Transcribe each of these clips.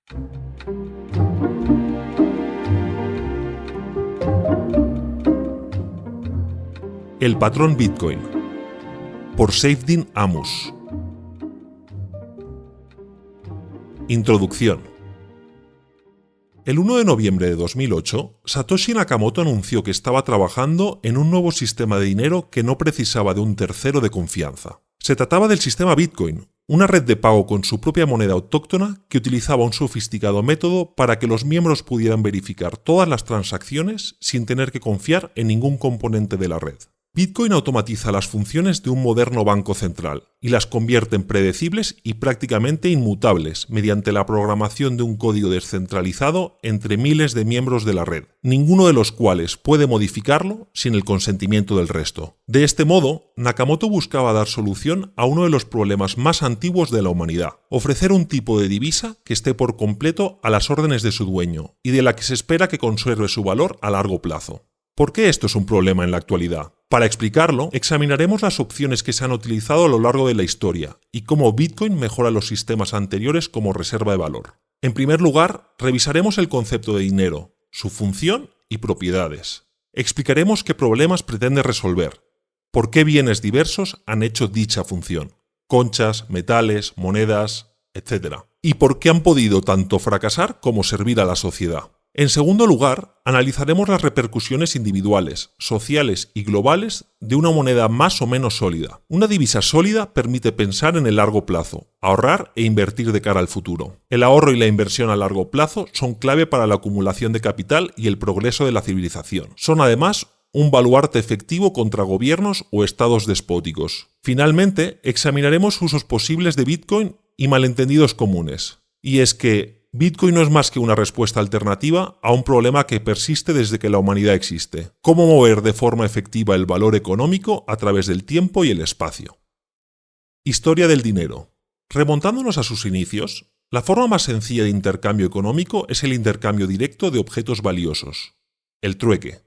El patrón Bitcoin, por Saifedean Ammous. Introducción. El 1 de noviembre de 2008, Satoshi Nakamoto anunció que estaba trabajando en un nuevo sistema de dinero que no precisaba de un tercero de confianza. Se trataba del sistema Bitcoin, una red de pago con su propia moneda autóctona que utilizaba un sofisticado método para que los miembros pudieran verificar todas las transacciones sin tener que confiar en ningún componente de la red. Bitcoin automatiza las funciones de un moderno banco central y las convierte en predecibles y prácticamente inmutables mediante la programación de un código descentralizado entre miles de miembros de la red, ninguno de los cuales puede modificarlo sin el consentimiento del resto. De este modo, Nakamoto buscaba dar solución a uno de los problemas más antiguos de la humanidad: ofrecer un tipo de divisa que esté por completo a las órdenes de su dueño y de la que se espera que conserve su valor a largo plazo. ¿Por qué esto es un problema en la actualidad? Para explicarlo, examinaremos las opciones que se han utilizado a lo largo de la historia y cómo Bitcoin mejora los sistemas anteriores como reserva de valor. En primer lugar, revisaremos el concepto de dinero, su función y propiedades. Explicaremos qué problemas pretende resolver, por qué bienes diversos han hecho dicha función, conchas, metales, monedas, etc. y por qué han podido tanto fracasar como servir a la sociedad. En segundo lugar, analizaremos las repercusiones individuales, sociales y globales de una moneda más o menos sólida. Una divisa sólida permite pensar en el largo plazo, ahorrar e invertir de cara al futuro. El ahorro y la inversión a largo plazo son clave para la acumulación de capital y el progreso de la civilización. Son además un baluarte efectivo contra gobiernos o estados despóticos. Finalmente, examinaremos usos posibles de Bitcoin y malentendidos comunes. Y es que Bitcoin no es más que una respuesta alternativa a un problema que persiste desde que la humanidad existe: cómo mover de forma efectiva el valor económico a través del tiempo y el espacio. Historia del dinero. Remontándonos a sus inicios, la forma más sencilla de intercambio económico es el intercambio directo de objetos valiosos, el trueque.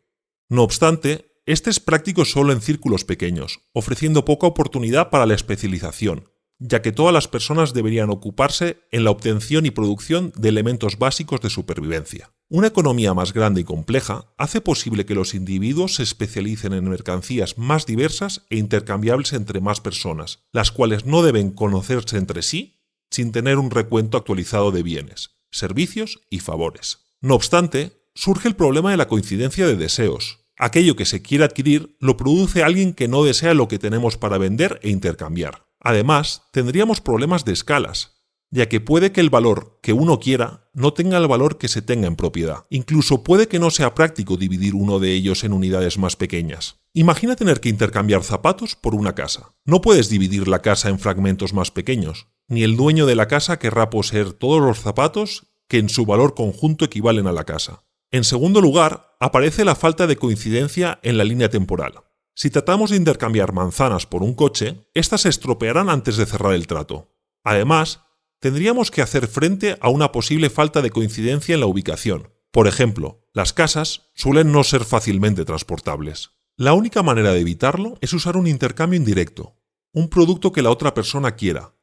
No obstante, este es práctico solo en círculos pequeños, ofreciendo poca oportunidad para la especialización, ya que todas las personas deberían ocuparse en la obtención y producción de elementos básicos de supervivencia. Una economía más grande y compleja hace posible que los individuos se especialicen en mercancías más diversas e intercambiables entre más personas, las cuales no deben conocerse entre sí sin tener un recuento actualizado de bienes, servicios y favores. No obstante, surge el problema de la coincidencia de deseos. Aquello que se quiere adquirir lo produce alguien que no desea lo que tenemos para vender e intercambiar. Además, tendríamos problemas de escalas, ya que puede que el valor que uno quiera no tenga el valor que se tenga en propiedad. Incluso puede que no sea práctico dividir uno de ellos en unidades más pequeñas. Imagina tener que intercambiar zapatos por una casa. No puedes dividir la casa en fragmentos más pequeños, ni el dueño de la casa querrá poseer todos los zapatos que en su valor conjunto equivalen a la casa. En segundo lugar, aparece la falta de coincidencia en la línea temporal. Si tratamos de intercambiar manzanas por un coche, éstas se estropearán antes de cerrar el trato. Además, tendríamos que hacer frente a una posible falta de coincidencia en la ubicación. Por ejemplo, las casas suelen no ser fácilmente transportables. La única manera de evitarlo es usar un intercambio indirecto, un producto que la otra persona quiera,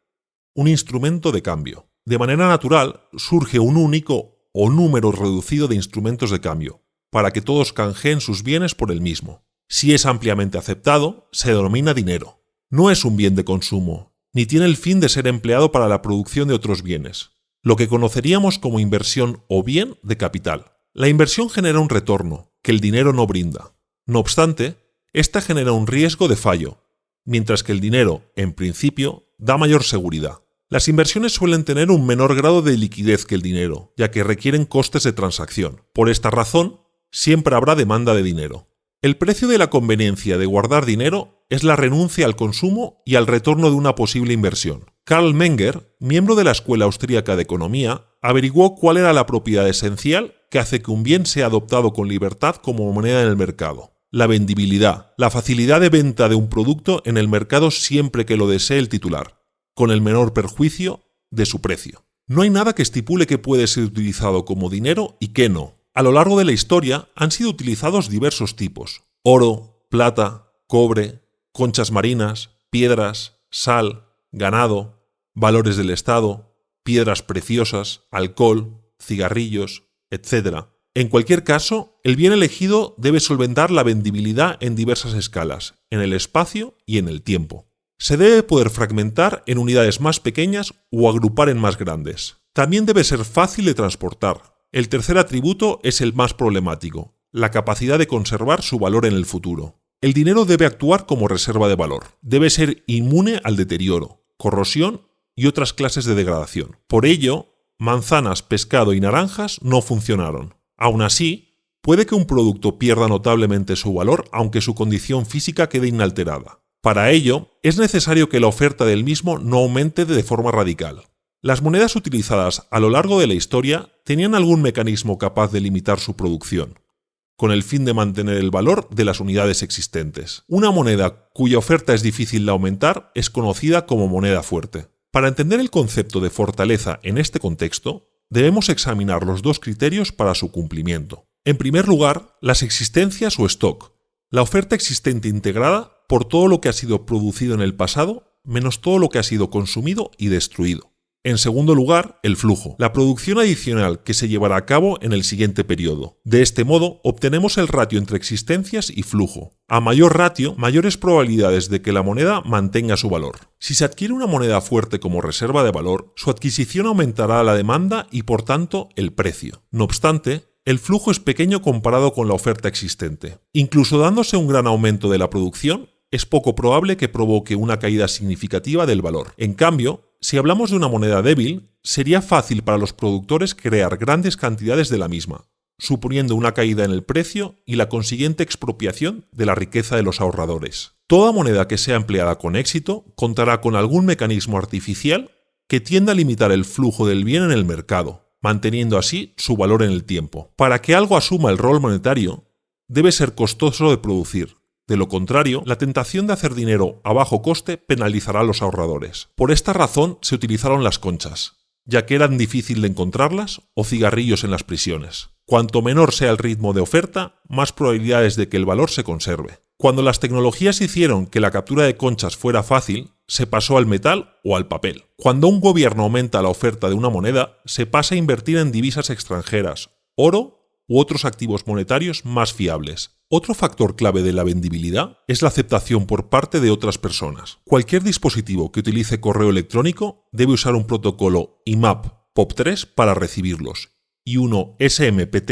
un instrumento de cambio. De manera natural, surge un único o número reducido de instrumentos de cambio, para que todos canjeen sus bienes por el mismo. Si es ampliamente aceptado, se denomina dinero. No es un bien de consumo, ni tiene el fin de ser empleado para la producción de otros bienes, lo que conoceríamos como inversión o bien de capital. La inversión genera un retorno, que el dinero no brinda. No obstante, esta genera un riesgo de fallo, mientras que el dinero, en principio, da mayor seguridad. Las inversiones suelen tener un menor grado de liquidez que el dinero, ya que requieren costes de transacción. Por esta razón, siempre habrá demanda de dinero. El precio de la conveniencia de guardar dinero es la renuncia al consumo y al retorno de una posible inversión. Karl Menger, miembro de la Escuela Austríaca de Economía, averiguó cuál era la propiedad esencial que hace que un bien sea adoptado con libertad como moneda en el mercado: la vendibilidad, la facilidad de venta de un producto en el mercado siempre que lo desee el titular, con el menor perjuicio de su precio. No hay nada que estipule qué puede ser utilizado como dinero y qué no. A lo largo de la historia han sido utilizados diversos tipos: oro, plata, cobre, conchas marinas, piedras, sal, ganado, valores del Estado, piedras preciosas, alcohol, cigarrillos, etc. En cualquier caso, el bien elegido debe solventar la vendibilidad en diversas escalas, en el espacio y en el tiempo. Se debe poder fragmentar en unidades más pequeñas o agrupar en más grandes. También debe ser fácil de transportar. El tercer atributo es el más problemático, la capacidad de conservar su valor en el futuro. El dinero debe actuar como reserva de valor. Debe ser inmune al deterioro, corrosión y otras clases de degradación. Por ello, manzanas, pescado y naranjas no funcionaron. Aún así, puede que un producto pierda notablemente su valor aunque su condición física quede inalterada. Para ello, es necesario que la oferta del mismo no aumente de forma radical. Las monedas utilizadas a lo largo de la historia tenían algún mecanismo capaz de limitar su producción, con el fin de mantener el valor de las unidades existentes. Una moneda cuya oferta es difícil de aumentar es conocida como moneda fuerte. Para entender el concepto de fortaleza en este contexto, debemos examinar los dos criterios para su cumplimiento. En primer lugar, las existencias o stock, la oferta existente integrada por todo lo que ha sido producido en el pasado, menos todo lo que ha sido consumido y destruido. En segundo lugar, el flujo, la producción adicional que se llevará a cabo en el siguiente periodo. De este modo, obtenemos el ratio entre existencias y flujo. A mayor ratio, mayores probabilidades de que la moneda mantenga su valor. Si se adquiere una moneda fuerte como reserva de valor, su adquisición aumentará la demanda y, por tanto, el precio. No obstante, el flujo es pequeño comparado con la oferta existente. Incluso dándose un gran aumento de la producción, es poco probable que provoque una caída significativa del valor. En cambio, si hablamos de una moneda débil, sería fácil para los productores crear grandes cantidades de la misma, suponiendo una caída en el precio y la consiguiente expropiación de la riqueza de los ahorradores. Toda moneda que sea empleada con éxito contará con algún mecanismo artificial que tienda a limitar el flujo del bien en el mercado, manteniendo así su valor en el tiempo. Para que algo asuma el rol monetario, debe ser costoso de producir. De lo contrario, la tentación de hacer dinero a bajo coste penalizará a los ahorradores. Por esta razón se utilizaron las conchas, ya que eran difícil de encontrarlas, o cigarrillos en las prisiones. Cuanto menor sea el ritmo de oferta, más probabilidades de que el valor se conserve. Cuando las tecnologías hicieron que la captura de conchas fuera fácil, se pasó al metal o al papel. Cuando un gobierno aumenta la oferta de una moneda, se pasa a invertir en divisas extranjeras, oro u otros activos monetarios más fiables. Otro factor clave de la vendibilidad es la aceptación por parte de otras personas. Cualquier dispositivo que utilice correo electrónico debe usar un protocolo IMAP POP3 para recibirlos y uno SMPT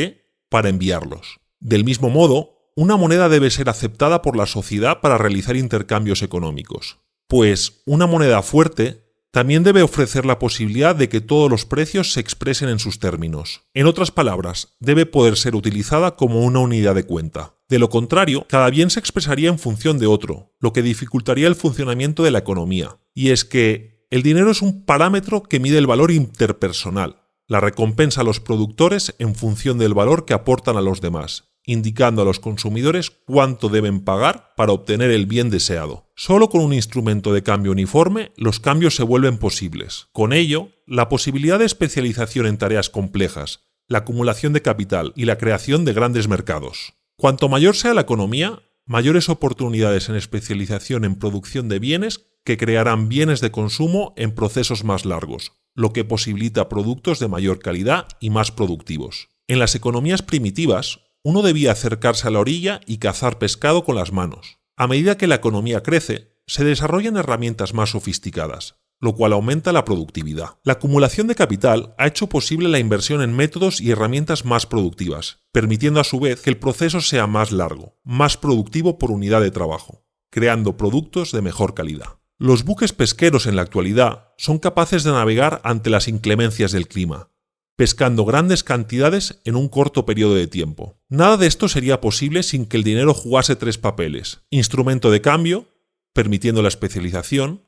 para enviarlos. Del mismo modo, una moneda debe ser aceptada por la sociedad para realizar intercambios económicos, pues una moneda fuerte también debe ofrecer la posibilidad de que todos los precios se expresen en sus términos. En otras palabras, debe poder ser utilizada como una unidad de cuenta. De lo contrario, cada bien se expresaría en función de otro, lo que dificultaría el funcionamiento de la economía. Y es que el dinero es un parámetro que mide el valor interpersonal, la recompensa a los productores en función del valor que aportan a los demás, indicando a los consumidores cuánto deben pagar para obtener el bien deseado. Solo con un instrumento de cambio uniforme, los cambios se vuelven posibles. Con ello, la posibilidad de especialización en tareas complejas, la acumulación de capital y la creación de grandes mercados. Cuanto mayor sea la economía, mayores oportunidades en especialización en producción de bienes que crearán bienes de consumo en procesos más largos, lo que posibilita productos de mayor calidad y más productivos. En las economías primitivas, uno debía acercarse a la orilla y cazar pescado con las manos. A medida que la economía crece, se desarrollan herramientas más sofisticadas, lo cual aumenta la productividad. La acumulación de capital ha hecho posible la inversión en métodos y herramientas más productivas, permitiendo a su vez que el proceso sea más largo, más productivo por unidad de trabajo, creando productos de mejor calidad. Los buques pesqueros en la actualidad son capaces de navegar ante las inclemencias del clima, pescando grandes cantidades en un corto periodo de tiempo. Nada de esto sería posible sin que el dinero jugase tres papeles: instrumento de cambio, permitiendo la especialización;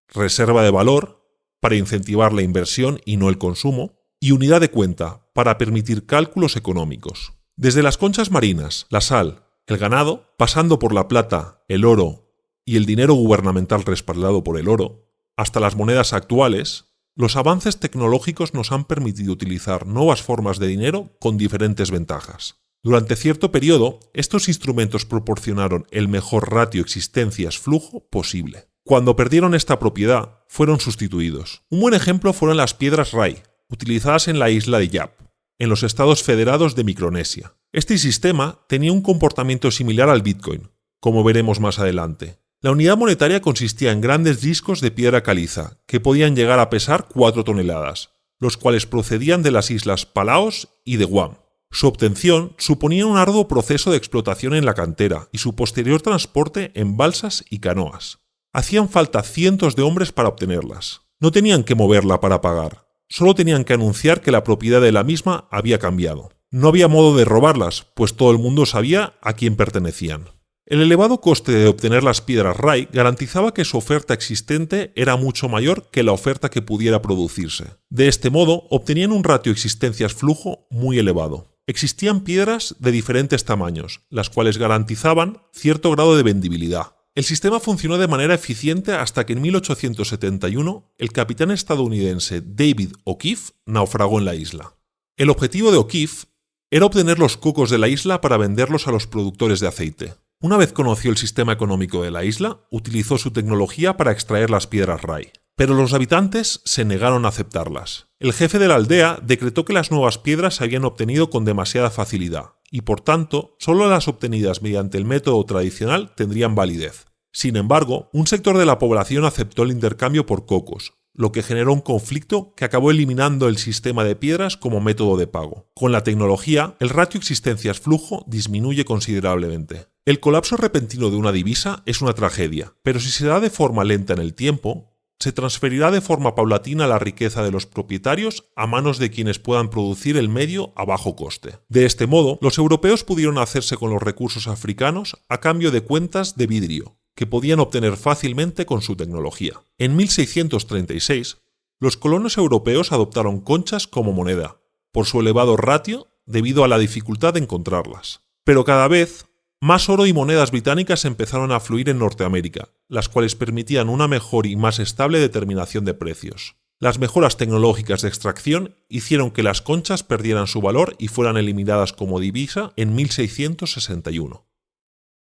reserva de valor, para incentivar la inversión y no el consumo; y unidad de cuenta, para permitir cálculos económicos. Desde las conchas marinas, la sal, el ganado, pasando por la plata, el oro y el dinero gubernamental respaldado por el oro, hasta las monedas actuales, los avances tecnológicos nos han permitido utilizar nuevas formas de dinero con diferentes ventajas. Durante cierto periodo, estos instrumentos proporcionaron el mejor ratio existencias-flujo posible. Cuando perdieron esta propiedad, fueron sustituidos. Un buen ejemplo fueron las piedras Rai, utilizadas en la isla de Yap, en los Estados Federados de Micronesia. Este sistema tenía un comportamiento similar al Bitcoin, como veremos más adelante. La unidad monetaria consistía en grandes discos de piedra caliza, que podían llegar a pesar 4 toneladas, los cuales procedían de las islas Palaos y de Guam. Su obtención suponía un arduo proceso de explotación en la cantera y su posterior transporte en balsas y canoas. Hacían falta cientos de hombres para obtenerlas. No tenían que moverla para pagar, solo tenían que anunciar que la propiedad de la misma había cambiado. No había modo de robarlas, pues todo el mundo sabía a quién pertenecían. El elevado coste de obtener las piedras Rai garantizaba que su oferta existente era mucho mayor que la oferta que pudiera producirse. De este modo, obtenían un ratio existencias-flujo muy elevado. Existían piedras de diferentes tamaños, las cuales garantizaban cierto grado de vendibilidad. El sistema funcionó de manera eficiente hasta que en 1871 el capitán estadounidense David O'Keefe naufragó en la isla. El objetivo de O'Keefe era obtener los cocos de la isla para venderlos a los productores de aceite. Una vez conoció el sistema económico de la isla, utilizó su tecnología para extraer las piedras Rai. Pero los habitantes se negaron a aceptarlas. El jefe de la aldea decretó que las nuevas piedras se habían obtenido con demasiada facilidad, y por tanto, solo las obtenidas mediante el método tradicional tendrían validez. Sin embargo, un sector de la población aceptó el intercambio por cocos, lo que generó un conflicto que acabó eliminando el sistema de piedras como método de pago. Con la tecnología, el ratio existencias-flujo disminuye considerablemente. El colapso repentino de una divisa es una tragedia, pero si se da de forma lenta en el tiempo, se transferirá de forma paulatina la riqueza de los propietarios a manos de quienes puedan producir el medio a bajo coste. De este modo, los europeos pudieron hacerse con los recursos africanos a cambio de cuentas de vidrio, que podían obtener fácilmente con su tecnología. En 1636, los colonos europeos adoptaron conchas como moneda, por su elevado ratio debido a la dificultad de encontrarlas. Pero cada vez, más oro y monedas británicas empezaron a fluir en Norteamérica, las cuales permitían una mejor y más estable determinación de precios. Las mejoras tecnológicas de extracción hicieron que las conchas perdieran su valor y fueran eliminadas como divisa en 1661.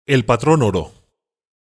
El patrón oro.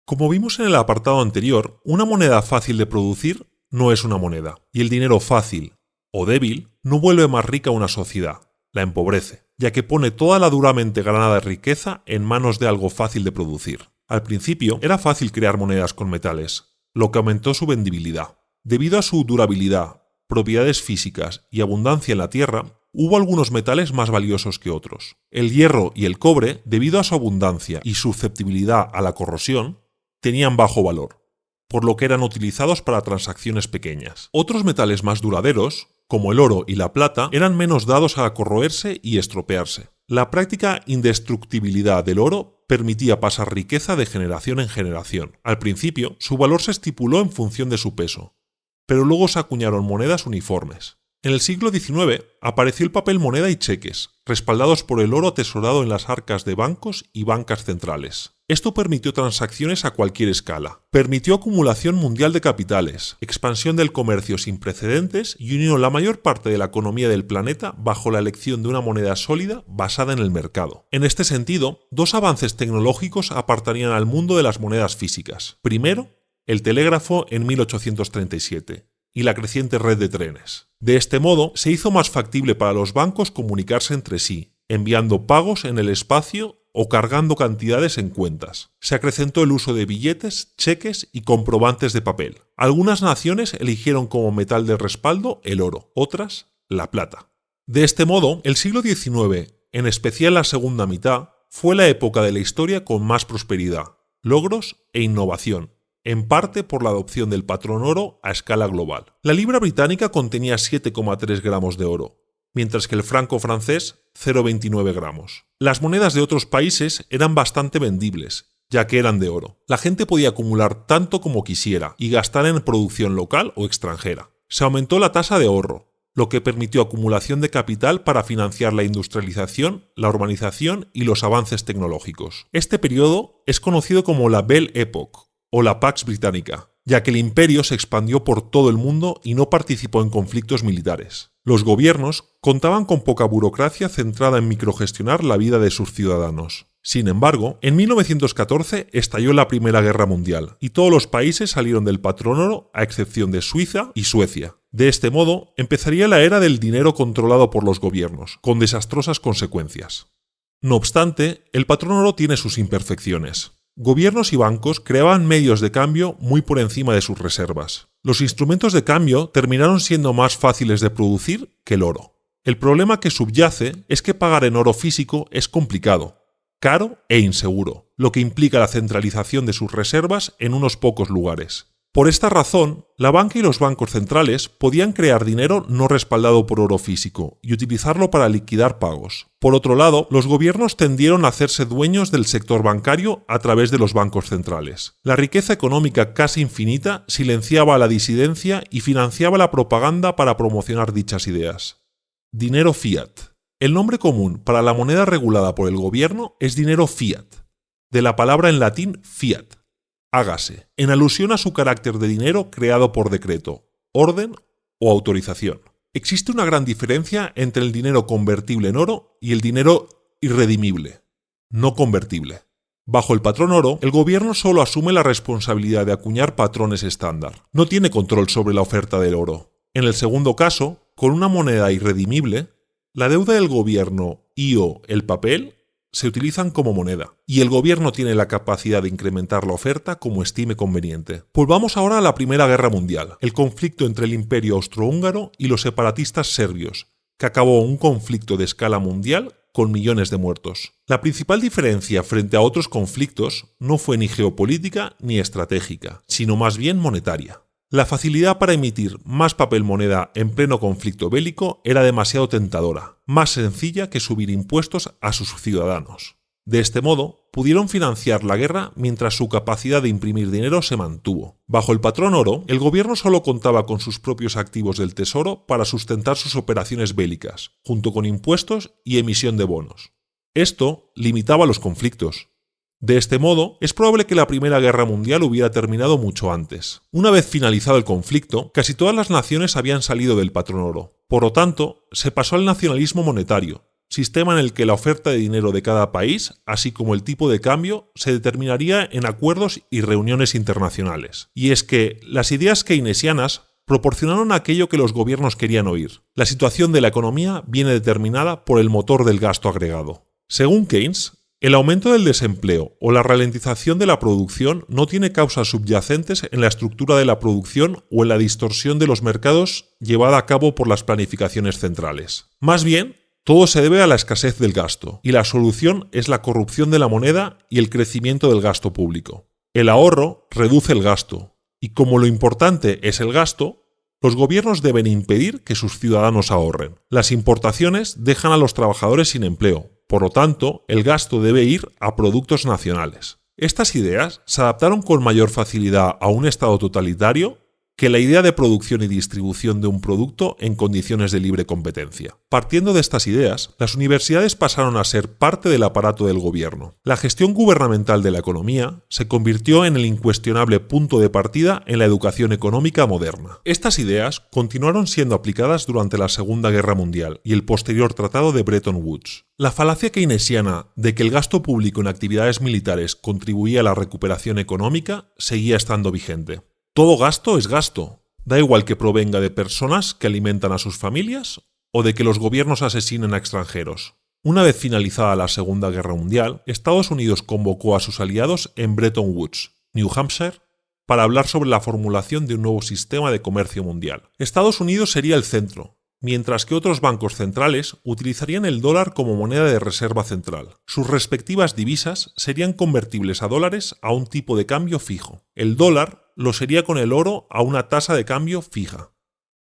Como vimos en el apartado anterior, una moneda fácil de producir no es una moneda, y el dinero fácil o débil no vuelve más rica a una sociedad, la empobrece, ya que pone toda la duramente ganada riqueza en manos de algo fácil de producir. Al principio era fácil crear monedas con metales, lo que aumentó su vendibilidad. Debido a su durabilidad, propiedades físicas y abundancia en la tierra, hubo algunos metales más valiosos que otros. El hierro y el cobre, debido a su abundancia y susceptibilidad a la corrosión, tenían bajo valor, por lo que eran utilizados para transacciones pequeñas. Otros metales más duraderos, como el oro y la plata, eran menos dados a corroerse y estropearse. La práctica indestructibilidad del oro permitía pasar riqueza de generación en generación. Al principio, su valor se estipuló en función de su peso, pero luego se acuñaron monedas uniformes. En el siglo XIX apareció el papel moneda y cheques, respaldados por el oro atesorado en las arcas de bancos y bancas centrales. Esto permitió transacciones a cualquier escala, permitió acumulación mundial de capitales, expansión del comercio sin precedentes y unió la mayor parte de la economía del planeta bajo la elección de una moneda sólida basada en el mercado. En este sentido, dos avances tecnológicos apartarían al mundo de las monedas físicas. Primero, el telégrafo en 1837. Y la creciente red de trenes. De este modo, se hizo más factible para los bancos comunicarse entre sí, enviando pagos en el espacio o cargando cantidades en cuentas. Se acrecentó el uso de billetes, cheques y comprobantes de papel. Algunas naciones eligieron como metal de respaldo el oro, otras la plata. De este modo, el siglo XIX, en especial la segunda mitad, fue la época de la historia con más prosperidad, logros e innovación, en parte por la adopción del patrón oro a escala global. La libra británica contenía 7,3 gramos de oro, mientras que el franco francés 0,29 gramos. Las monedas de otros países eran bastante vendibles, ya que eran de oro. La gente podía acumular tanto como quisiera y gastar en producción local o extranjera. Se aumentó la tasa de ahorro, lo que permitió acumulación de capital para financiar la industrialización, la urbanización y los avances tecnológicos. Este periodo es conocido como la Belle Époque, o la Pax Británica, ya que el imperio se expandió por todo el mundo y no participó en conflictos militares. Los gobiernos contaban con poca burocracia centrada en microgestionar la vida de sus ciudadanos. Sin embargo, en 1914 estalló la Primera Guerra Mundial y todos los países salieron del patrón oro a excepción de Suiza y Suecia. De este modo, empezaría la era del dinero controlado por los gobiernos, con desastrosas consecuencias. No obstante, el patrón oro tiene sus imperfecciones. Gobiernos y bancos creaban medios de cambio muy por encima de sus reservas. Los instrumentos de cambio terminaron siendo más fáciles de producir que el oro. El problema que subyace es que pagar en oro físico es complicado, caro e inseguro, lo que implica la centralización de sus reservas en unos pocos lugares. Por esta razón, la banca y los bancos centrales podían crear dinero no respaldado por oro físico y utilizarlo para liquidar pagos. Por otro lado, los gobiernos tendieron a hacerse dueños del sector bancario a través de los bancos centrales. La riqueza económica casi infinita silenciaba a la disidencia y financiaba la propaganda para promocionar dichas ideas. Dinero fiat. El nombre común para la moneda regulada por el gobierno es dinero fiat, de la palabra en latín fiat, hágase, en alusión a su carácter de dinero creado por decreto, orden o autorización. Existe una gran diferencia entre el dinero convertible en oro y el dinero irredimible, no convertible. Bajo el patrón oro, el gobierno solo asume la responsabilidad de acuñar patrones estándar. No tiene control sobre la oferta del oro. En el segundo caso, con una moneda irredimible, la deuda del gobierno y/o el papel se utilizan como moneda, y el gobierno tiene la capacidad de incrementar la oferta como estime conveniente. Volvamos ahora a la Primera Guerra Mundial, el conflicto entre el Imperio Austrohúngaro y los separatistas serbios, que acabó un conflicto de escala mundial con millones de muertos. La principal diferencia frente a otros conflictos no fue ni geopolítica ni estratégica, sino más bien monetaria. La facilidad para emitir más papel moneda en pleno conflicto bélico era demasiado tentadora, más sencilla que subir impuestos a sus ciudadanos. De este modo, pudieron financiar la guerra mientras su capacidad de imprimir dinero se mantuvo. Bajo el patrón oro, el gobierno solo contaba con sus propios activos del tesoro para sustentar sus operaciones bélicas, junto con impuestos y emisión de bonos. Esto limitaba los conflictos. De este modo, es probable que la Primera Guerra Mundial hubiera terminado mucho antes. Una vez finalizado el conflicto, casi todas las naciones habían salido del patrón oro. Por lo tanto, se pasó al nacionalismo monetario, sistema en el que la oferta de dinero de cada país, así como el tipo de cambio, se determinaría en acuerdos y reuniones internacionales. Y es que las ideas keynesianas proporcionaron aquello que los gobiernos querían oír. La situación de la economía viene determinada por el motor del gasto agregado. Según Keynes, el aumento del desempleo o la ralentización de la producción no tiene causas subyacentes en la estructura de la producción o en la distorsión de los mercados llevada a cabo por las planificaciones centrales. Más bien, todo se debe a la escasez del gasto, y la solución es la corrupción de la moneda y el crecimiento del gasto público. El ahorro reduce el gasto, y como lo importante es el gasto, los gobiernos deben impedir que sus ciudadanos ahorren. Las importaciones dejan a los trabajadores sin empleo. Por lo tanto, el gasto debe ir a productos nacionales. Estas ideas se adaptaron con mayor facilidad a un Estado totalitario que la idea de producción y distribución de un producto en condiciones de libre competencia. Partiendo de estas ideas, las universidades pasaron a ser parte del aparato del gobierno. La gestión gubernamental de la economía se convirtió en el incuestionable punto de partida en la educación económica moderna. Estas ideas continuaron siendo aplicadas durante la Segunda Guerra Mundial y el posterior Tratado de Bretton Woods. La falacia keynesiana de que el gasto público en actividades militares contribuía a la recuperación económica seguía estando vigente. Todo gasto es gasto, da igual que provenga de personas que alimentan a sus familias o de que los gobiernos asesinen a extranjeros. Una vez finalizada la Segunda Guerra Mundial, Estados Unidos convocó a sus aliados en Bretton Woods, New Hampshire, para hablar sobre la formulación de un nuevo sistema de comercio mundial. Estados Unidos sería el centro, mientras que otros bancos centrales utilizarían el dólar como moneda de reserva central. Sus respectivas divisas serían convertibles a dólares a un tipo de cambio fijo. El dólar lo sería con el oro a una tasa de cambio fija.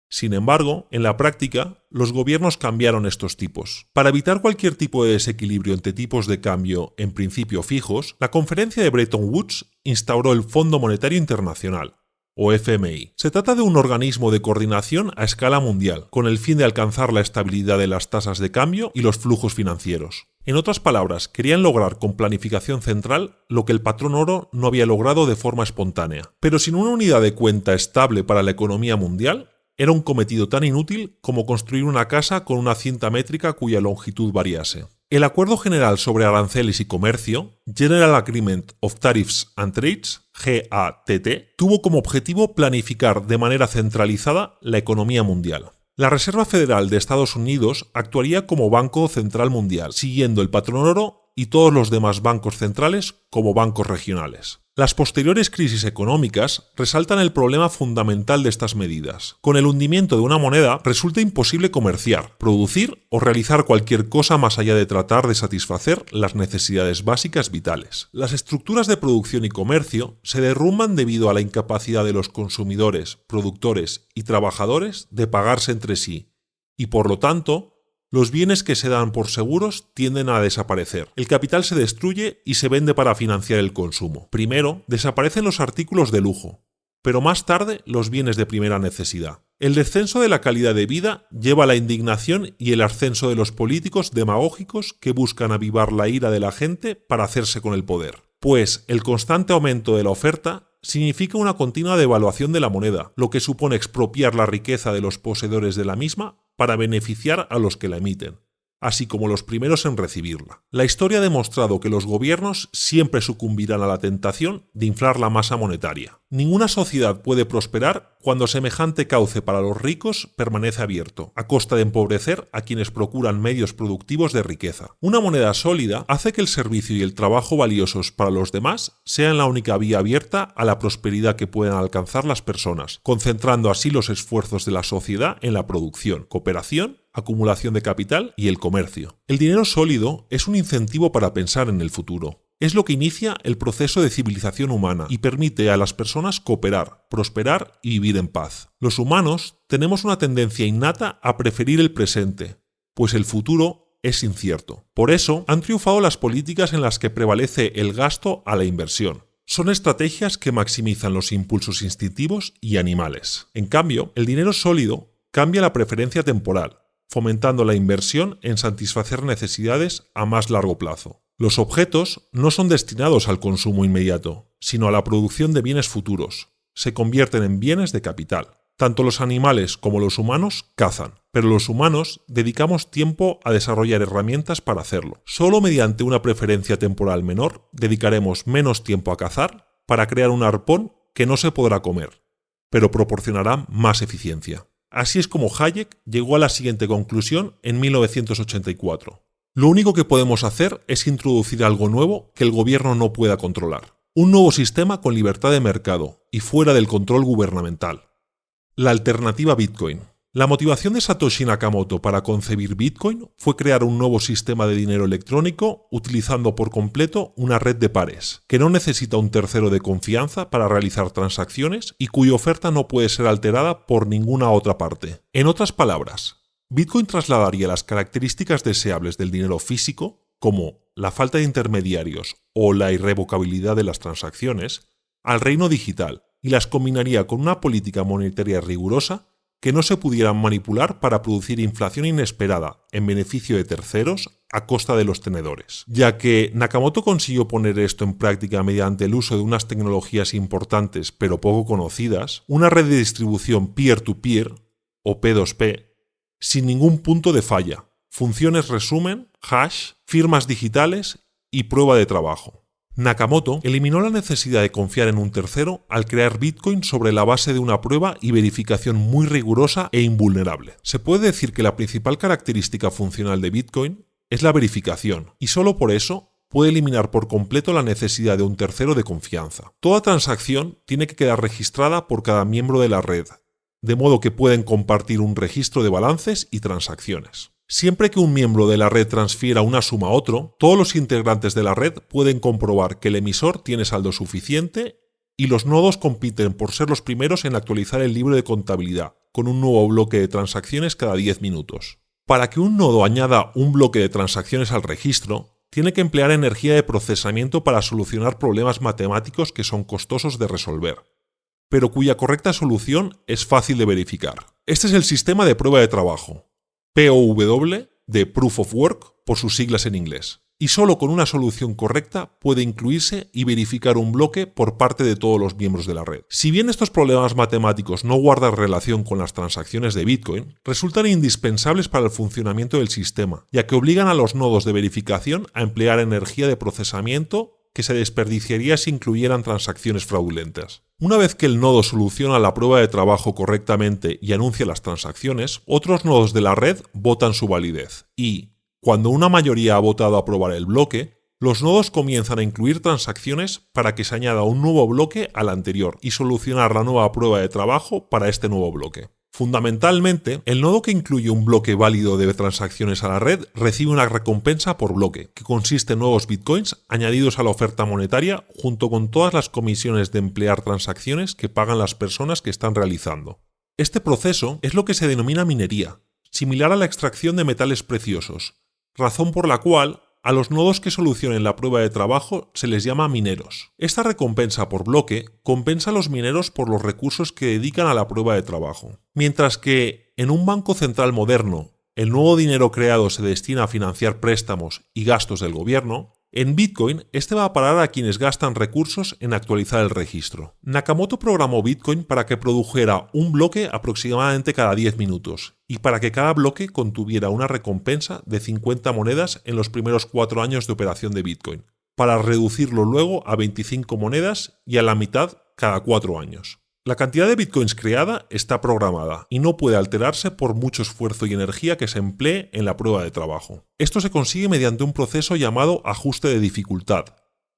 Sin embargo, en la práctica, los gobiernos cambiaron estos tipos. Para evitar cualquier tipo de desequilibrio entre tipos de cambio en principio fijos, la Conferencia de Bretton Woods instauró el Fondo Monetario Internacional, o FMI. Se trata de un organismo de coordinación a escala mundial, con el fin de alcanzar la estabilidad de las tasas de cambio y los flujos financieros. En otras palabras, querían lograr con planificación central lo que el patrón oro no había logrado de forma espontánea. Pero sin una unidad de cuenta estable para la economía mundial, era un cometido tan inútil como construir una casa con una cinta métrica cuya longitud variase. El Acuerdo General sobre Aranceles y Comercio, General Agreement of Tariffs and Trades, GATT, tuvo como objetivo planificar de manera centralizada la economía mundial. La Reserva Federal de Estados Unidos actuaría como Banco Central Mundial, siguiendo el patrón oro, y todos los demás bancos centrales como bancos regionales. Las posteriores crisis económicas resaltan el problema fundamental de estas medidas. Con el hundimiento de una moneda resulta imposible comerciar, producir o realizar cualquier cosa más allá de tratar de satisfacer las necesidades básicas vitales. Las estructuras de producción y comercio se derrumban debido a la incapacidad de los consumidores, productores y trabajadores de pagarse entre sí, y por lo tanto, los bienes que se dan por seguros tienden a desaparecer. El capital se destruye y se vende para financiar el consumo. Primero, desaparecen los artículos de lujo, pero más tarde los bienes de primera necesidad. El descenso de la calidad de vida lleva a la indignación y el ascenso de los políticos demagógicos que buscan avivar la ira de la gente para hacerse con el poder. Pues el constante aumento de la oferta significa una continua devaluación de la moneda, lo que supone expropiar la riqueza de los poseedores de la misma para beneficiar a los que la emiten, así como los primeros en recibirla. La historia ha demostrado que los gobiernos siempre sucumbirán a la tentación de inflar la masa monetaria. Ninguna sociedad puede prosperar cuando semejante cauce para los ricos permanece abierto, a costa de empobrecer a quienes procuran medios productivos de riqueza. Una moneda sólida hace que el servicio y el trabajo valiosos para los demás sean la única vía abierta a la prosperidad que puedan alcanzar las personas, concentrando así los esfuerzos de la sociedad en la producción, cooperación, acumulación de capital y el comercio. El dinero sólido es un incentivo para pensar en el futuro. Es lo que inicia el proceso de civilización humana y permite a las personas cooperar, prosperar y vivir en paz. Los humanos tenemos una tendencia innata a preferir el presente, pues el futuro es incierto. Por eso han triunfado las políticas en las que prevalece el gasto a la inversión. Son estrategias que maximizan los impulsos instintivos y animales. En cambio, el dinero sólido cambia la preferencia temporal, fomentando la inversión en satisfacer necesidades a más largo plazo. Los objetos no son destinados al consumo inmediato, sino a la producción de bienes futuros. Se convierten en bienes de capital. Tanto los animales como los humanos cazan, pero los humanos dedicamos tiempo a desarrollar herramientas para hacerlo. Solo mediante una preferencia temporal menor dedicaremos menos tiempo a cazar para crear un arpón que no se podrá comer, pero proporcionará más eficiencia. Así es como Hayek llegó a la siguiente conclusión en 1984. Lo único que podemos hacer es introducir algo nuevo que el gobierno no pueda controlar. Un nuevo sistema con libertad de mercado y fuera del control gubernamental. La alternativa Bitcoin. La motivación de Satoshi Nakamoto para concebir Bitcoin fue crear un nuevo sistema de dinero electrónico utilizando por completo una red de pares, que no necesita un tercero de confianza para realizar transacciones y cuya oferta no puede ser alterada por ninguna otra parte. En otras palabras, Bitcoin trasladaría las características deseables del dinero físico, como la falta de intermediarios o la irrevocabilidad de las transacciones, al reino digital y las combinaría con una política monetaria rigurosa que no se pudieran manipular para producir inflación inesperada en beneficio de terceros a costa de los tenedores. Ya que Nakamoto consiguió poner esto en práctica mediante el uso de unas tecnologías importantes pero poco conocidas, una red de distribución peer-to-peer o P2P sin ningún punto de falla, funciones resumen, hash, firmas digitales y prueba de trabajo. Nakamoto eliminó la necesidad de confiar en un tercero al crear Bitcoin sobre la base de una prueba y verificación muy rigurosa e invulnerable. Se puede decir que la principal característica funcional de Bitcoin es la verificación, y solo por eso puede eliminar por completo la necesidad de un tercero de confianza. Toda transacción tiene que quedar registrada por cada miembro de la red, de modo que pueden compartir un registro de balances y transacciones. Siempre que un miembro de la red transfiera una suma a otro, todos los integrantes de la red pueden comprobar que el emisor tiene saldo suficiente y los nodos compiten por ser los primeros en actualizar el libro de contabilidad, con un nuevo bloque de transacciones cada 10 minutos. Para que un nodo añada un bloque de transacciones al registro, tiene que emplear energía de procesamiento para solucionar problemas matemáticos que son costosos de resolver, pero cuya correcta solución es fácil de verificar. Este es el sistema de prueba de trabajo, POW, de Proof of Work por sus siglas en inglés. y solo con una solución correcta puede incluirse y verificar un bloque por parte de todos los miembros de la red. Si bien estos problemas matemáticos no guardan relación con las transacciones de Bitcoin, resultan indispensables para el funcionamiento del sistema, ya que obligan a los nodos de verificación a emplear energía de procesamiento que se desperdiciaría si incluyeran transacciones fraudulentas. Una vez que el nodo soluciona la prueba de trabajo correctamente y anuncia las transacciones, otros nodos de la red votan su validez y, cuando una mayoría ha votado a aprobar el bloque, los nodos comienzan a incluir transacciones para que se añada un nuevo bloque al anterior y solucionar la nueva prueba de trabajo para este nuevo bloque. Fundamentalmente, el nodo que incluye un bloque válido de transacciones a la red recibe una recompensa por bloque, que consiste en nuevos bitcoins añadidos a la oferta monetaria junto con todas las comisiones de emplear transacciones que pagan las personas que están realizando. Este proceso es lo que se denomina minería, similar a la extracción de metales preciosos, razón por la cual a los nodos que solucionen la prueba de trabajo se les llama mineros. Esta recompensa por bloque compensa a los mineros por los recursos que dedican a la prueba de trabajo. Mientras que, en un banco central moderno, el nuevo dinero creado se destina a financiar préstamos y gastos del gobierno, en Bitcoin este va a parar a quienes gastan recursos en actualizar el registro. Nakamoto programó Bitcoin para que produjera un bloque aproximadamente cada 10 minutos y para que cada bloque contuviera una recompensa de 50 monedas en los primeros 4 años de operación de Bitcoin, para reducirlo luego a 25 monedas y a la mitad cada 4 años. La cantidad de bitcoins creada está programada y no puede alterarse por mucho esfuerzo y energía que se emplee en la prueba de trabajo. Esto se consigue mediante un proceso llamado ajuste de dificultad,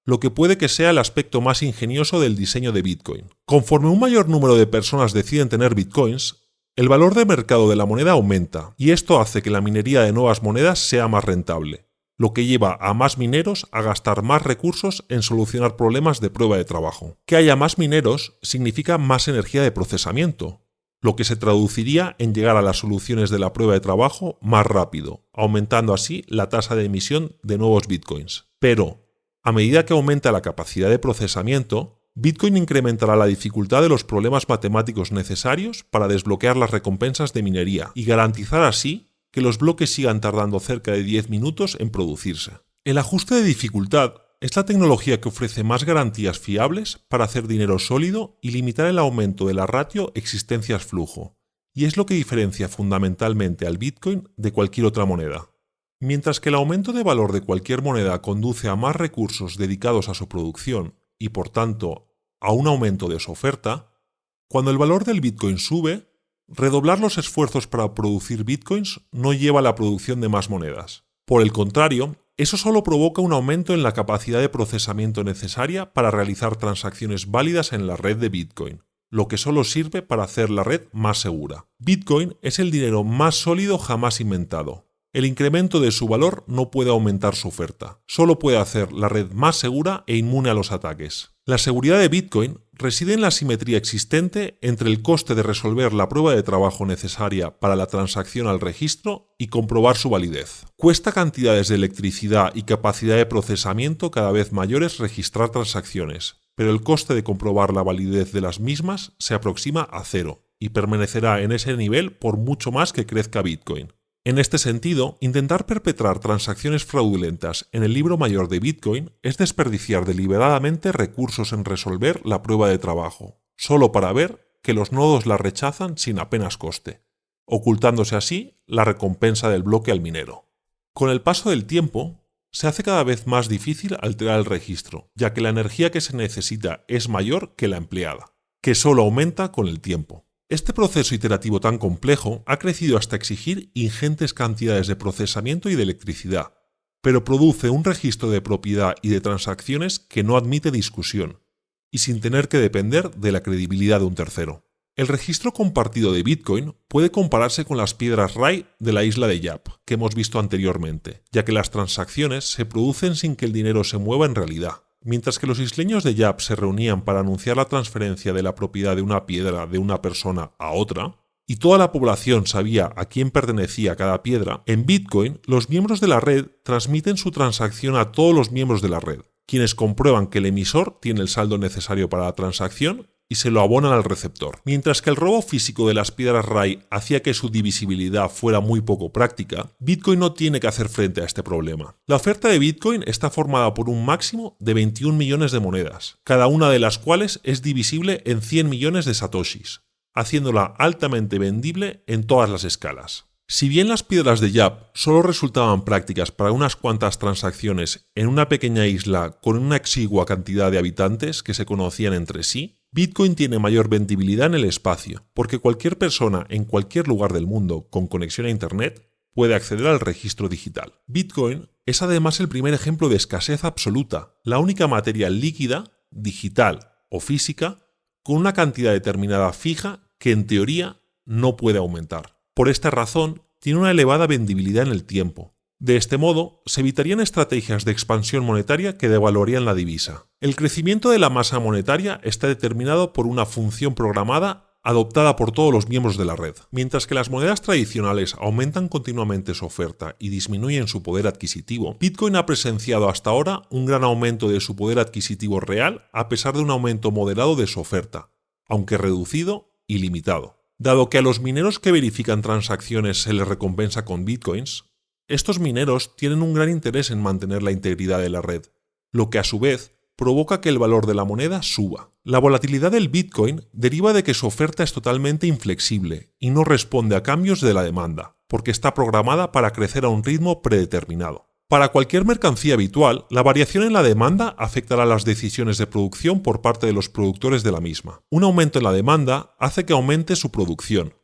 lo que puede que sea el aspecto más ingenioso del diseño de Bitcoin. Conforme un mayor número de personas deciden tener bitcoins, el valor de mercado de la moneda aumenta y esto hace que la minería de nuevas monedas sea más rentable, lo que lleva a más mineros a gastar más recursos en solucionar problemas de prueba de trabajo. Que haya más mineros significa más energía de procesamiento, lo que se traduciría en llegar a las soluciones de la prueba de trabajo más rápido, aumentando así la tasa de emisión de nuevos bitcoins. Pero, a medida que aumenta la capacidad de procesamiento, Bitcoin incrementará la dificultad de los problemas matemáticos necesarios para desbloquear las recompensas de minería y garantizar así que los bloques sigan tardando cerca de 10 minutos en producirse. El ajuste de dificultad es la tecnología que ofrece más garantías fiables para hacer dinero sólido y limitar el aumento de la ratio existencias-flujo, y es lo que diferencia fundamentalmente al Bitcoin de cualquier otra moneda. Mientras que el aumento de valor de cualquier moneda conduce a más recursos dedicados a su producción y por tanto a un aumento de su oferta, cuando el valor del Bitcoin sube, redoblar los esfuerzos para producir bitcoins no lleva a la producción de más monedas. Por el contrario, eso solo provoca un aumento en la capacidad de procesamiento necesaria para realizar transacciones válidas en la red de Bitcoin, lo que solo sirve para hacer la red más segura. Bitcoin es el dinero más sólido jamás inventado. El incremento de su valor no puede aumentar su oferta, solo puede hacer la red más segura e inmune a los ataques. La seguridad de Bitcoin reside en la simetría existente entre el coste de resolver la prueba de trabajo necesaria para la transacción al registro y comprobar su validez. Cuesta cantidades de electricidad y capacidad de procesamiento cada vez mayores registrar transacciones, pero el coste de comprobar la validez de las mismas se aproxima a cero y permanecerá en ese nivel por mucho más que crezca Bitcoin. En este sentido, intentar perpetrar transacciones fraudulentas en el libro mayor de Bitcoin es desperdiciar deliberadamente recursos en resolver la prueba de trabajo, solo para ver que los nodos la rechazan sin apenas coste, ocultándose así la recompensa del bloque al minero. Con el paso del tiempo, se hace cada vez más difícil alterar el registro, ya que la energía que se necesita es mayor que la empleada, que solo aumenta con el tiempo. Este proceso iterativo tan complejo ha crecido hasta exigir ingentes cantidades de procesamiento y de electricidad, pero produce un registro de propiedad y de transacciones que no admite discusión, y sin tener que depender de la credibilidad de un tercero. El registro compartido de Bitcoin puede compararse con las piedras Rai de la isla de Yap, que hemos visto anteriormente, ya que las transacciones se producen sin que el dinero se mueva en realidad. Mientras que los isleños de Yap se reunían para anunciar la transferencia de la propiedad de una piedra de una persona a otra, y toda la población sabía a quién pertenecía cada piedra, en Bitcoin los miembros de la red transmiten su transacción a todos los miembros de la red, quienes comprueban que el emisor tiene el saldo necesario para la transacción y se lo abonan al receptor. Mientras que el robo físico de las piedras RAI hacía que su divisibilidad fuera muy poco práctica, Bitcoin no tiene que hacer frente a este problema. La oferta de Bitcoin está formada por un máximo de 21 millones de monedas, cada una de las cuales es divisible en 100 millones de satoshis, haciéndola altamente vendible en todas las escalas. Si bien las piedras de Yap solo resultaban prácticas para unas cuantas transacciones en una pequeña isla con una exigua cantidad de habitantes que se conocían entre sí, Bitcoin tiene mayor vendibilidad en el espacio, porque cualquier persona en cualquier lugar del mundo con conexión a Internet puede acceder al registro digital. Bitcoin es además el primer ejemplo de escasez absoluta, la única materia líquida, digital o física, con una cantidad determinada fija que en teoría no puede aumentar. Por esta razón, tiene una elevada vendibilidad en el tiempo. De este modo, se evitarían estrategias de expansión monetaria que devaluarían la divisa. El crecimiento de la masa monetaria está determinado por una función programada adoptada por todos los miembros de la red. Mientras que las monedas tradicionales aumentan continuamente su oferta y disminuyen su poder adquisitivo, Bitcoin ha presenciado hasta ahora un gran aumento de su poder adquisitivo real a pesar de un aumento moderado de su oferta, aunque reducido y limitado. Dado que a los mineros que verifican transacciones se les recompensa con bitcoins, estos mineros tienen un gran interés en mantener la integridad de la red, lo que a su vez provoca que el valor de la moneda suba. La volatilidad del bitcoin deriva de que su oferta es totalmente inflexible y no responde a cambios de la demanda, porque está programada para crecer a un ritmo predeterminado. Para cualquier mercancía habitual, la variación en la demanda afectará las decisiones de producción por parte de los productores de la misma. Un aumento en la demanda hace que aumente su producción,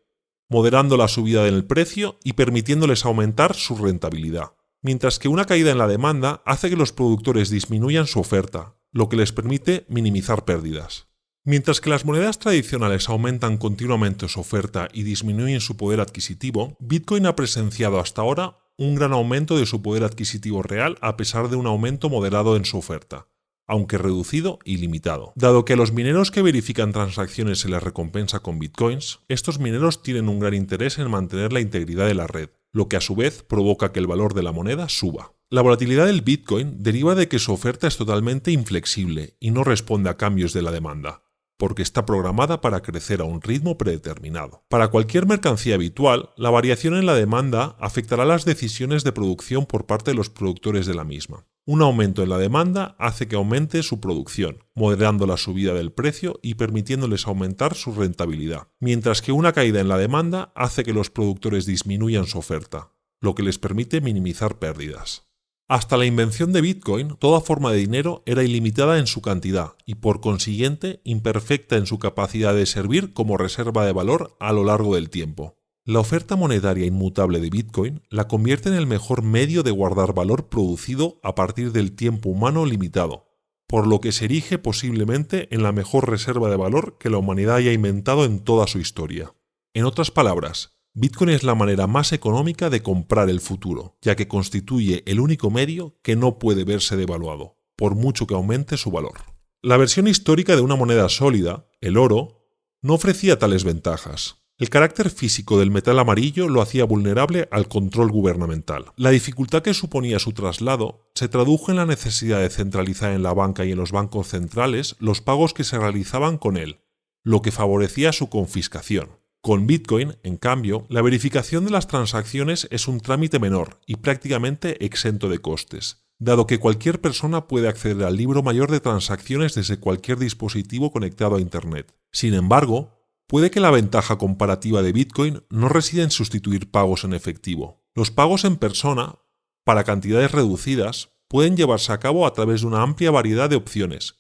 moderando la subida del precio y permitiéndoles aumentar su rentabilidad. Mientras que una caída en la demanda hace que los productores disminuyan su oferta, lo que les permite minimizar pérdidas. Mientras que las monedas tradicionales aumentan continuamente su oferta y disminuyen su poder adquisitivo, Bitcoin ha presenciado hasta ahora un gran aumento de su poder adquisitivo real a pesar de un aumento moderado en su oferta, aunque reducido y limitado. Dado que a los mineros que verifican transacciones se les recompensa con bitcoins, estos mineros tienen un gran interés en mantener la integridad de la red, lo que a su vez provoca que el valor de la moneda suba. La volatilidad del bitcoin deriva de que su oferta es totalmente inflexible y no responde a cambios de la demanda, porque está programada para crecer a un ritmo predeterminado. Para cualquier mercancía habitual, la variación en la demanda afectará las decisiones de producción por parte de los productores de la misma. Un aumento en la demanda hace que aumente su producción, moderando la subida del precio y permitiéndoles aumentar su rentabilidad, mientras que una caída en la demanda hace que los productores disminuyan su oferta, lo que les permite minimizar pérdidas. Hasta la invención de Bitcoin, toda forma de dinero era ilimitada en su cantidad y, por consiguiente, imperfecta en su capacidad de servir como reserva de valor a lo largo del tiempo. La oferta monetaria inmutable de Bitcoin la convierte en el mejor medio de guardar valor producido a partir del tiempo humano limitado, por lo que se erige posiblemente en la mejor reserva de valor que la humanidad haya inventado en toda su historia. En otras palabras, Bitcoin es la manera más económica de comprar el futuro, ya que constituye el único medio que no puede verse devaluado, por mucho que aumente su valor. La versión histórica de una moneda sólida, el oro, no ofrecía tales ventajas. El carácter físico del metal amarillo lo hacía vulnerable al control gubernamental. La dificultad que suponía su traslado se tradujo en la necesidad de centralizar en la banca y en los bancos centrales los pagos que se realizaban con él, lo que favorecía su confiscación. Con Bitcoin, en cambio, la verificación de las transacciones es un trámite menor y prácticamente exento de costes, dado que cualquier persona puede acceder al libro mayor de transacciones desde cualquier dispositivo conectado a Internet. Sin embargo, puede que la ventaja comparativa de Bitcoin no resida en sustituir pagos en efectivo. Los pagos en persona, para cantidades reducidas, pueden llevarse a cabo a través de una amplia variedad de opciones: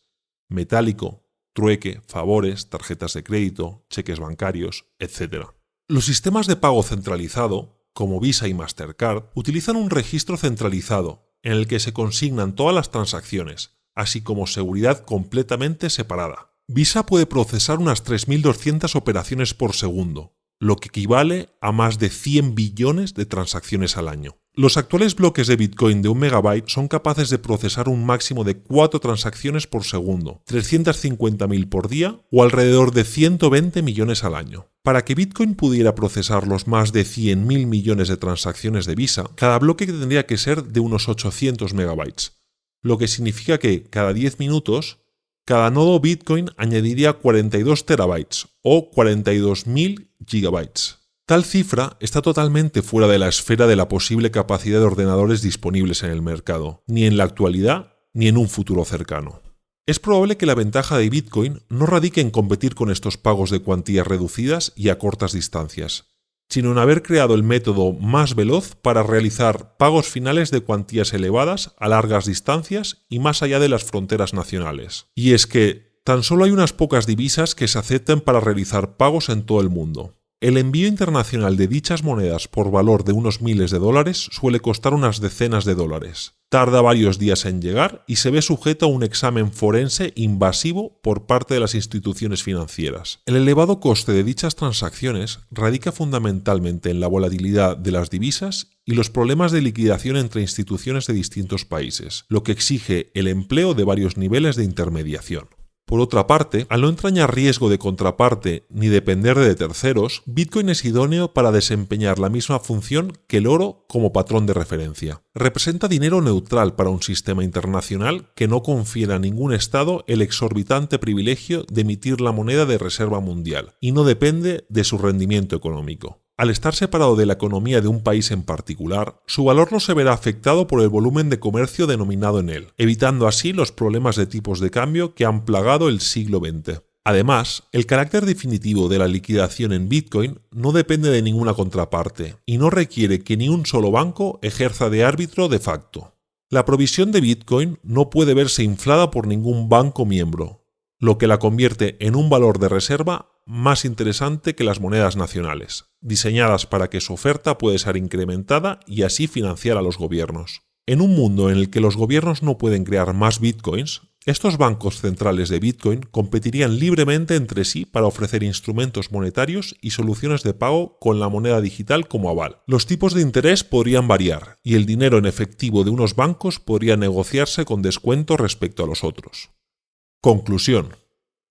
metálico, trueque, favores, tarjetas de crédito, cheques bancarios, etc. Los sistemas de pago centralizado, como Visa y Mastercard, utilizan un registro centralizado en el que se consignan todas las transacciones, así como seguridad completamente separada. Visa puede procesar unas 3.200 operaciones por segundo, lo que equivale a más de 100 billones de transacciones al año. Los actuales bloques de Bitcoin de 1 megabyte son capaces de procesar un máximo de 4 transacciones por segundo, 350.000 por día o alrededor de 120 millones al año. Para que Bitcoin pudiera procesar los más de 100.000 millones de transacciones de Visa, cada bloque tendría que ser de unos 800 megabytes, lo que significa que cada 10 minutos Cada nodo Bitcoin añadiría 42 terabytes o 42.000 gigabytes. Tal cifra está totalmente fuera de la esfera de la posible capacidad de ordenadores disponibles en el mercado, ni en la actualidad ni en un futuro cercano. Es probable que la ventaja de Bitcoin no radique en competir con estos pagos de cuantías reducidas y a cortas distancias, sino en haber creado el método más veloz para realizar pagos finales de cuantías elevadas a largas distancias y más allá de las fronteras nacionales. Y es que tan solo hay unas pocas divisas que se aceptan para realizar pagos en todo el mundo. El envío internacional de dichas monedas por valor de unos miles de dólares suele costar unas decenas de dólares. Tarda varios días en llegar y se ve sujeto a un examen forense invasivo por parte de las instituciones financieras. El elevado coste de dichas transacciones radica fundamentalmente en la volatilidad de las divisas y los problemas de liquidación entre instituciones de distintos países, lo que exige el empleo de varios niveles de intermediación. Por otra parte, al no entrañar riesgo de contraparte ni depender de terceros, Bitcoin es idóneo para desempeñar la misma función que el oro como patrón de referencia. Representa dinero neutral para un sistema internacional que no confiere a ningún Estado el exorbitante privilegio de emitir la moneda de reserva mundial y no depende de su rendimiento económico. Al estar separado de la economía de un país en particular, su valor no se verá afectado por el volumen de comercio denominado en él, evitando así los problemas de tipos de cambio que han plagado el siglo XX. Además, el carácter definitivo de la liquidación en Bitcoin no depende de ninguna contraparte y no requiere que ni un solo banco ejerza de árbitro de facto. La provisión de Bitcoin no puede verse inflada por ningún banco miembro, lo que la convierte en un valor de reserva más interesante que las monedas nacionales, diseñadas para que su oferta pueda ser incrementada y así financiar a los gobiernos. En un mundo en el que los gobiernos no pueden crear más bitcoins, estos bancos centrales de Bitcoin competirían libremente entre sí para ofrecer instrumentos monetarios y soluciones de pago con la moneda digital como aval. Los tipos de interés podrían variar y el dinero en efectivo de unos bancos podría negociarse con descuento respecto a los otros. Conclusión.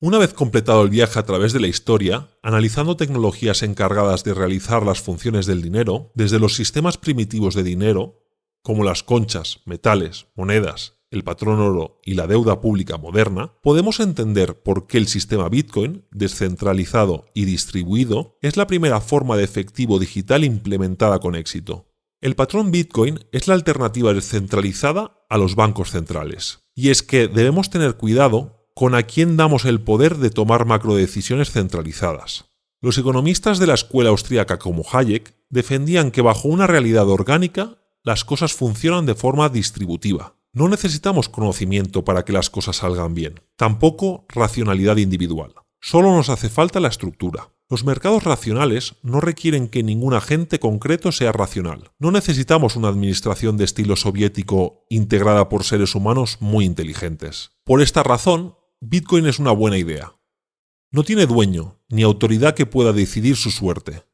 Una vez completado el viaje a través de la historia, analizando tecnologías encargadas de realizar las funciones del dinero, desde los sistemas primitivos de dinero, como las conchas, metales, monedas, el patrón oro y la deuda pública moderna, podemos entender por qué el sistema Bitcoin, descentralizado y distribuido, es la primera forma de efectivo digital implementada con éxito. El patrón Bitcoin es la alternativa descentralizada a los bancos centrales. Y es que debemos tener cuidado con a quién damos el poder de tomar macrodecisiones centralizadas. Los economistas de la escuela austríaca como Hayek defendían que bajo una realidad orgánica las cosas funcionan de forma distributiva. No necesitamos conocimiento para que las cosas salgan bien, tampoco racionalidad individual. Solo nos hace falta la estructura. Los mercados racionales no requieren que ningún agente concreto sea racional. No necesitamos una administración de estilo soviético integrada por seres humanos muy inteligentes. Por esta razón, Bitcoin es una buena idea. No tiene dueño ni autoridad que pueda decidir su suerte.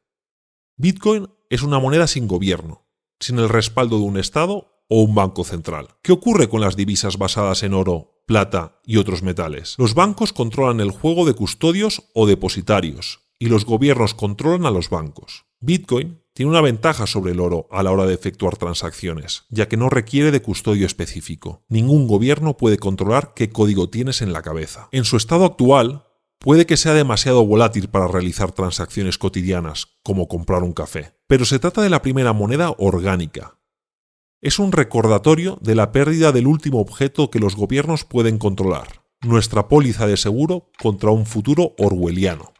Bitcoin es una moneda sin gobierno, sin el respaldo de un Estado o un banco central. ¿Qué ocurre con las divisas basadas en oro, plata y otros metales? Los bancos controlan el juego de custodios o depositarios y los gobiernos controlan a los bancos. Bitcoin tiene una ventaja sobre el oro a la hora de efectuar transacciones, ya que no requiere de custodio específico. Ningún gobierno puede controlar qué código tienes en la cabeza. En su estado actual, puede que sea demasiado volátil para realizar transacciones cotidianas, como comprar un café. Pero se trata de la primera moneda orgánica. Es un recordatorio de la pérdida del último objeto que los gobiernos pueden controlar, nuestra póliza de seguro contra un futuro orwelliano.